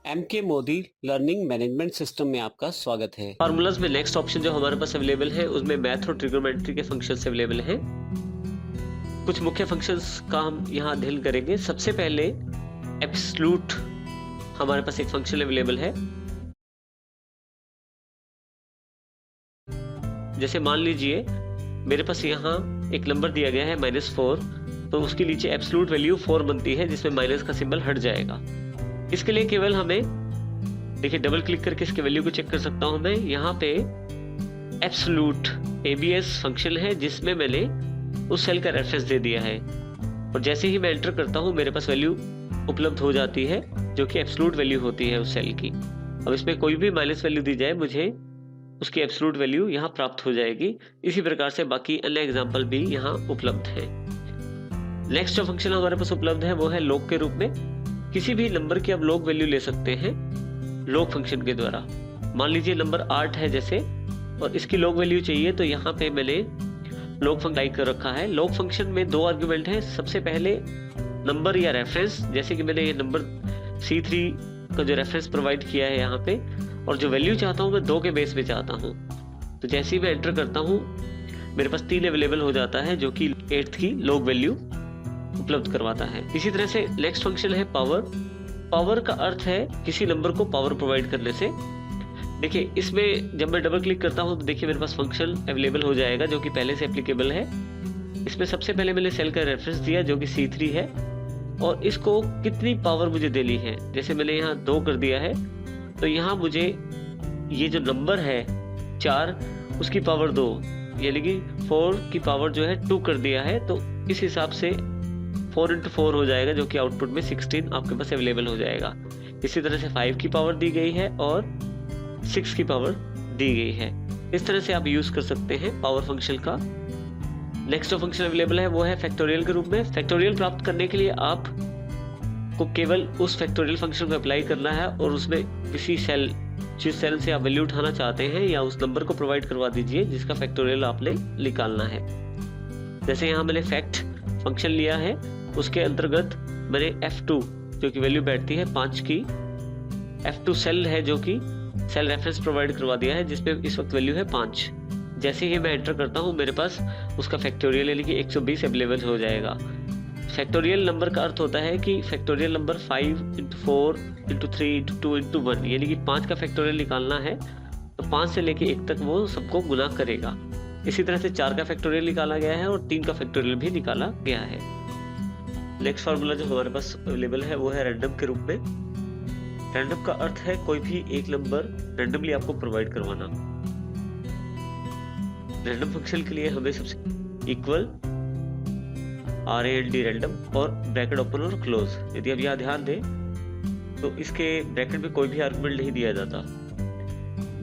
M के Modi learning management system में आपका स्वागत है। फार्मूलाज में नेक्स्ट ऑप्शन जो हमारे पास अवेलेबल है उसमें मैथ और ट्रिग्नोमेट्री के फंक्शंस अवेलेबल हैं। कुछ मुख्य फंक्शंस का हम यहाँ अध्ययन करेंगे। सबसे पहले एब्सोल्यूट हमारे पास एक फंक्शन अवेलेबल है। जैसे मान लीजिए मेरे पास यहाँ एक नंबर दिया गया है -4, तो उसके नीचे एब्सोल्यूट वैल्यू 4 बनती है जिसमें माइनस का सिंबल हट जाएगा। इसके लिए केवल हमें देखिए डबल क्लिक करके इसके वैल्यू को चेक कर सकता हूं मैं। यहाँ पे एब्सोल्यूट ABS फंक्शन है जिसमें मैंने उस सेल का रेफरेंस दे दिया है और जैसे ही मैं एंटर करता हूं मेरे पास वैल्यू उपलब्ध हो जाती है जो कि एब्सोल्यूट वैल्यू होती है उस सेल की। अब इसमें कोई भी माइनस वैल्यू दी जाए मुझे उसकी एब्सोल्यूट वैल्यू यहाँ प्राप्त हो जाएगी। इसी प्रकार से बाकी अन्य एग्जाम्पल भी यहाँ उपलब्ध है। नेक्स्ट जो फंक्शन हमारे पास उपलब्ध है वो है लॉग के रूप में। किसी भी नंबर की आप लॉग वैल्यू ले सकते हैं लॉग फंक्शन के द्वारा। मान लीजिए नंबर 8 है जैसे, और इसकी लॉग वैल्यू चाहिए, तो यहाँ पे मैंने लॉग फंक्शन टाइप कर रखा है। लॉग फंक्शन में 2 आर्गुमेंट हैं। सबसे पहले नंबर या रेफरेंस, जैसे कि मैंने ये नंबर C3 का जो रेफरेंस प्रोवाइड किया है यहाँ पे, और जो वैल्यू चाहता हूँ मैं 2 के बेस पे चाहता हूँ। तो जैसे ही मैं एंटर करता हूँ मेरे पास 3 अवेलेबल हो जाता है जो कि 8th की लॉग वैल्यू उपलब्ध करवाता है। इसी तरह से नेक्स्ट फंक्शन है पावर। पावर का अर्थ है किसी नंबर को पावर प्रोवाइड करने से। देखिए इसमें जब मैं डबल क्लिक करता हूं तो देखिए मेरे पास फंक्शन अवेलेबल हो जाएगा जो कि पहले से एप्लीकेबल है। इसमें सबसे पहले मैंने सेल का रेफरेंस दिया जो कि C3 है और इसको कितनी पावर मुझे देनी है। जैसे मैंने यहाँ 2 कर दिया है तो यहाँ मुझे ये जो नंबर है 4 उसकी पावर 2 यानी कि 4 की पावर जो है 2 कर दिया है। तो इस हिसाब से 4 × 4 हो जाएगा जो कि आउटपुट में 16 आपके पास अवेलेबल हो जाएगा। इसी तरह से 5 की पावर दी गई है और 6 की पावर दी गई है। इस तरह से आप यूज कर सकते हैं पावर फंक्शन का। नेक्स्ट जो फंक्शन अवेलेबल है वो है फैक्टोरियल के रूप में। फैक्टोरियल प्राप्त करने के लिए आप को केवल उस फैक्टोरियल फंक्शन को अप्लाई करना है और उसमें किसी सेल, जिस सेल से आप वैल्यू उठाना चाहते हैं या उस नंबर को प्रोवाइड करवा दीजिए जिसका फैक्टोरियल आपने निकालना है। जैसे यहाँ मैंने फैक्ट फंक्शन लिया है, उसके अंतर्गत मैंने F2 जो कि वैल्यू बैठती है 5 की, F2 सेल है जो कि सेल रेफरेंस प्रोवाइड करवा दिया है जिसपे इस वक्त वैल्यू है 5। जैसे ही मैं एंटर करता हूं मेरे पास उसका फैक्टोरियल यानी कि 120 अवेलेबल हो जाएगा। फैक्टोरियल नंबर का अर्थ होता है कि फैक्टोरियल नंबर 5 × 4 × 3 × 2 × 1 यानी कि 5 का फैक्टोरियल निकालना है तो 5 से लेके 1 तक वो सबको गुना करेगा। इसी तरह से 4 का फैक्टोरियल निकाला गया है और 3 का फैक्टोरियल भी निकाला गया है। नेक्स्ट फार्मूला जो हमारे पास अवेलेबल है वो है रैंडम के रूप में। रैंडम का अर्थ है कोई भी एक नंबर रैंडमली आपको प्रोवाइड करवाना। रैंडम फंक्शन के लिए हमें सबसे इक्वल RAND रैंडम और ब्रैकेट ओपन और क्लोज। यदि आप यहाँ ध्यान दें तो इसके ब्रैकेट में कोई भी आर्गुमेंट नहीं दिया जाता।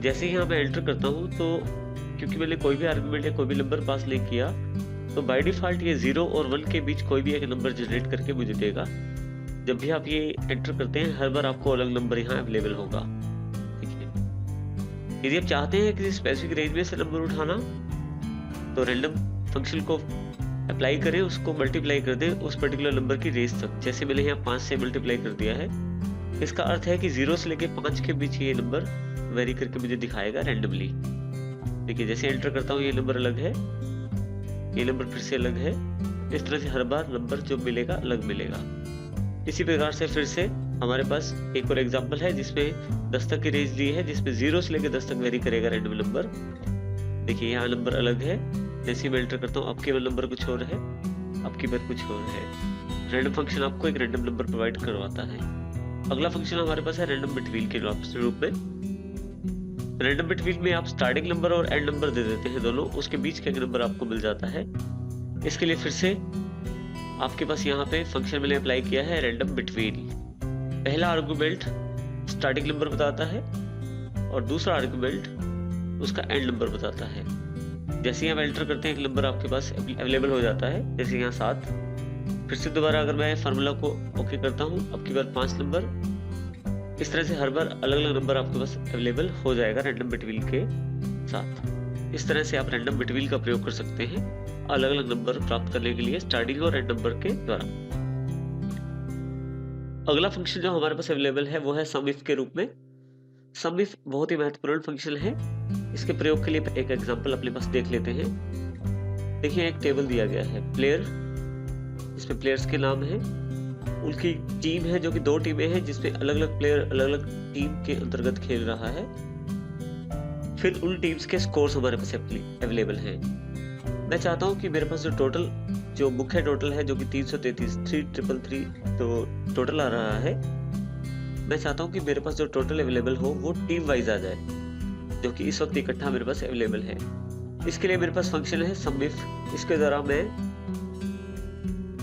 जैसे ही यहाँ मैं एंटर करता हूँ तो क्योंकि मैंने कोई भी आर्गुमेंट या कोई भी नंबर पास नहीं किया तो बाय डिफॉल्ट ये 0 और 1 के बीच कोई भी एक नंबर जनरेट करके मुझे देगा। जब भी आप ये एंटर करते हैं हर बार आपको अलग नंबर यहाँ अवेलेबल होगा। ठीक है, यदि आप चाहते हैं किसी स्पेसिफिक रेंज में से नंबर उठाना तो रैंडम फंक्शन को अप्लाई करें, उसको मल्टीप्लाई कर दें उस पर्टिकुलर नंबर की रेंज तक। जैसे मैंने यहाँ 5 से मल्टीप्लाई कर दिया है। इसका अर्थ है कि 0 से लेके 5 के बीच ये नंबर वेरी करके मुझे दिखाएगा रैंडमली। देखिए जैसे एंटर करता हूँ ये नंबर अलग है, ये नंबर फिर से अलग है। इस तरह से हर बार नंबर जो मिलेगा अलग मिलेगा। इसी प्रकार से फिर से हमारे पास एक और एग्जांपल है जिसमें 10 तक की रेंज दी है, जिसमें 0 से लेकर 10 तक वेरी करेगा रैंडम नंबर। देखिए यहाँ नंबर अलग है। जैसे मैं एंटर करता हूँ अब केवल नंबर कुछ और है, अब की बार कुछ और है। रैंडम फंक्शन आपको एक रैंडम नंबर प्रोवाइड करवाता है। अगला फंक्शन हमारे पास है रैंडम बिटवीन के रूप में। रैंडम बिटवीन में आप स्टार्टिंग नंबर और एंड नंबर दे देते हैं दोनों, उसके बीच का एक नंबर आपको मिल जाता है। इसके लिए फिर से आपके पास यहाँ पे फंक्शन मैंने अप्लाई किया है रैंडम बिटवीन। पहला आर्गुमेंट स्टार्टिंग नंबर बताता है और दूसरा आर्गुमेंट उसका एंड नंबर बताता है। जैसे ही आप एंटर करते हैं एक नंबर आपके पास अवेलेबल हो जाता है, जैसे यहाँ 7। फिर से दोबारा अगर मैं फार्मूला को ओके करता हूँ अब की बार 5 नंबर। इस तरह से हर बार अलग अलग नंबर आपके पास अवेलेबल हो जाएगा रैंडम बिटवीन के साथ। इस तरह से आप रैंडम बिटवीन का प्रयोग कर सकते हैं अलग अलग नंबर प्राप्त करने के लिए स्टार्टिंग और एंड नंबर के द्वारा। अगला फंक्शन जो हमारे पास अवेलेबल है वो है सम इफ के रूप में। सम इफ बहुत ही महत्वपूर्ण फंक्शन है। इसके प्रयोग के लिए एक एग्जांपल अपने पास देख लेते हैं। देखिए, एक टेबल दिया गया है प्लेयर, इसमें प्लेयर्स के नाम है, उनकी टीम है जो कि 2 टीमें हैं जिसमें अलग अलग प्लेयर अलग अलग टीम के अंतर्गत खेल रहा है। फिर उन टीम्स के स्कोर्स हमारे पास अवेलेबल हैं। मैं चाहता हूं कि मेरे पास जो मुख्य टोटल है जो कि 333 333 तो टोटल आ रहा है, मैं चाहता हूं कि मेरे पास जो टोटल अवेलेबल हो वो टीम वाइज आ जाए, जो कि इस वक्त इकट्ठा मेरे पास अवेलेबल है। इसके लिए मेरे पास फंक्शन है सम इफ। इसके द्वारा मैं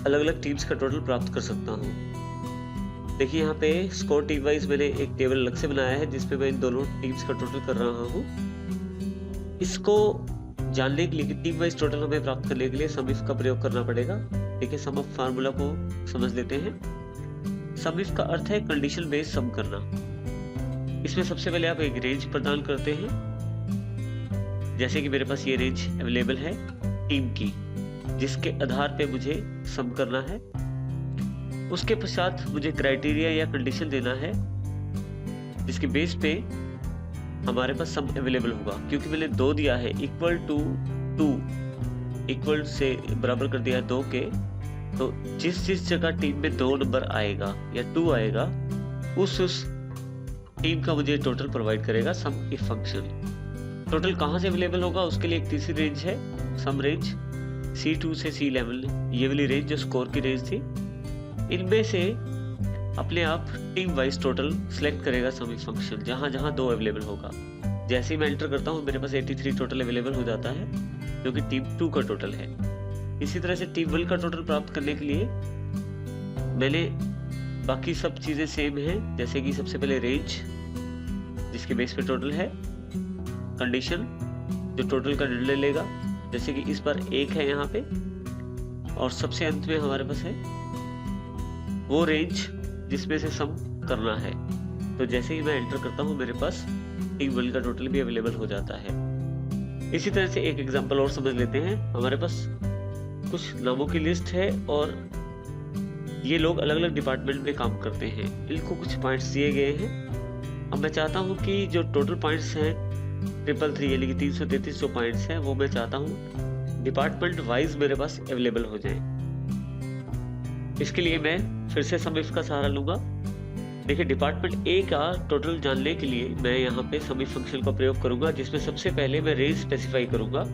अलग अलग टीम्स का टोटल प्राप्त कर सकता हूँ। देखिए, यहाँ पे स्कोर टीम वाइज मैंने एक टेबल अलग से बनाया है जिसपे मैं इन दोनों टीम्स का टोटल कर रहा हूँ। इसको जानने के लिए कि टीम वाइज टोटल हमें प्राप्त करने के लिए सम इफ का प्रयोग करना पड़ेगा। देखिए, सम इफ फार्मूला को समझ लेते हैं। सम इफ का अर्थ है कंडीशन बेस्ड सम करना। इसमें सबसे पहले आप एक रेंज प्रदान करते हैं, जैसे कि मेरे पास ये रेंज अवेलेबल है टीम की, जिसके आधार पे मुझे सम करना है। उसके पश्चात मुझे क्राइटेरिया या कंडीशन देना है जिसके बेस पे हमारे पास सम अवेलेबल होगा। क्योंकि मैंने 2 दिया है, इक्वल टू 2, इक्वल से बराबर कर दिया है 2 के, तो जिस जगह टीम में 2 नंबर आएगा या 2 आएगा उस टीम का मुझे टोटल प्रोवाइड करेगा सम इफ फंक्शन। टोटल कहाँ से अवेलेबल होगा उसके लिए एक तीसरी रेंज है, सम रेंज C2 से C11, ये वाली रेंज जो स्कोर की रेंज थी। इनमें से अपने आप टीम वाइज टोटल सिलेक्ट करेगा सम इफ फंक्शन जहां जहां 2 अवेलेबल होगा। जैसे ही मैं एंटर करता हूं मेरे पास 83 टोटल अवेलेबल हो जाता है जो कि टीम 2 का टोटल है। इसी तरह से टीम 1 का टोटल प्राप्त करने के लिए मैंने बाकी सब चीजें सेम है, जैसे कि सबसे पहले रेंज जिसके बेस पे टोटल है, कंडीशन जो टोटल का निर्णय लेगा, जैसे कि इस बार 1 है यहाँ पे, और सबसे अंत में हमारे पास है वो रेंज जिसमें से सम करना है। तो जैसे ही मैं एंटर करता हूँ मेरे पास टीम 1 का टोटल भी अवेलेबल हो जाता है। इसी तरह से एक एग्जांपल और समझ लेते हैं। हमारे पास कुछ नामों की लिस्ट है और ये लोग अलग अलग डिपार्टमेंट में काम करते हैं। इनको कुछ पॉइंट्स दिए गए हैं। अब मैं चाहता हूँ कि जो टोटल पॉइंट्स हैं 333 यानी कि 333 जो पॉइंट्स हैं वो मैं चाहता हूँ डिपार्टमेंट वाइज मेरे पास अवेलेबल हो जाए। इसके लिए मैं फिर से सम इफ का सहारा लूंगा। देखिए, डिपार्टमेंट ए का टोटल जानने के लिए मैं यहाँ पे सम इफ फंक्शन का प्रयोग करूंगा, जिसमें सबसे पहले मैं रेंज स्पेसिफाई करूंगा।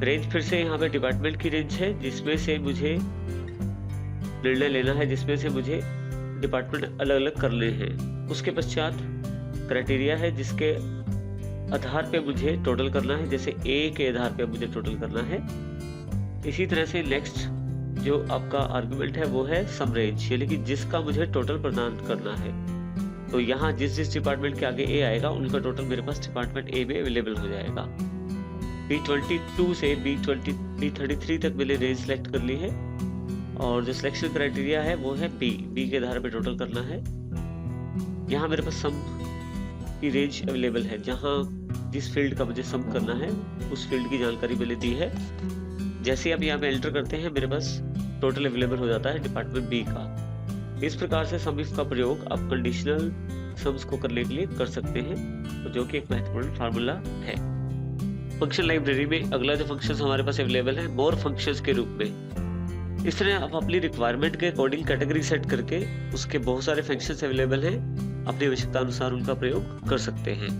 रेंज फिर से यहाँ पे डिपार्टमेंट की रेंज है जिसमें से मुझे निर्णय लेना है, जिसमें से मुझे डिपार्टमेंट अलग अलग करने हैं। उसके पश्चात क्राइटेरिया है जिसके आधार पे मुझे टोटल करना है, जैसे ए के आधार पे मुझे टोटल करना है। इसी तरह से नेक्स्ट जो आपका आर्गुमेंट है वो है सम रेंज, यानी कि जिसका मुझे टोटल प्रदान करना है। तो यहाँ जिस डिपार्टमेंट के आगे ए आएगा उनका टोटल मेरे पास डिपार्टमेंट ए में अवेलेबल हो जाएगा। B22 से B33 तक मैंने रेंज सेलेक्ट कर ली है और जो सिलेक्शन क्राइटेरिया है वो है बी के आधार पे टोटल करना है। यहाँ मेरे पास सम की रेंज अवेलेबल है, जहाँ जिस फील्ड का मुझे सम करना है उस फील्ड की जानकारी मैंने दी है। जैसे ही आप यहाँ पे एंटर करते हैं मेरे पास टोटल अवेलेबल हो जाता है डिपार्टमेंट बी का। इस प्रकार से सम इफ का प्रयोग आप कंडीशनल सम्स को करने के लिए कर सकते हैं, जो कि एक महत्वपूर्ण फार्मूला है। फंक्शन लाइब्रेरी में अगला जो फंक्शंस हमारे पास अवेलेबल है मोर फंक्शंस के रूप में। इस तरह आप अपनी रिक्वायरमेंट के अकॉर्डिंग कैटेगरी सेट करके उसके बहुत सारे फंक्शंस अवेलेबल हैं, अपनी आवश्यकता अनुसार उनका प्रयोग कर सकते हैं।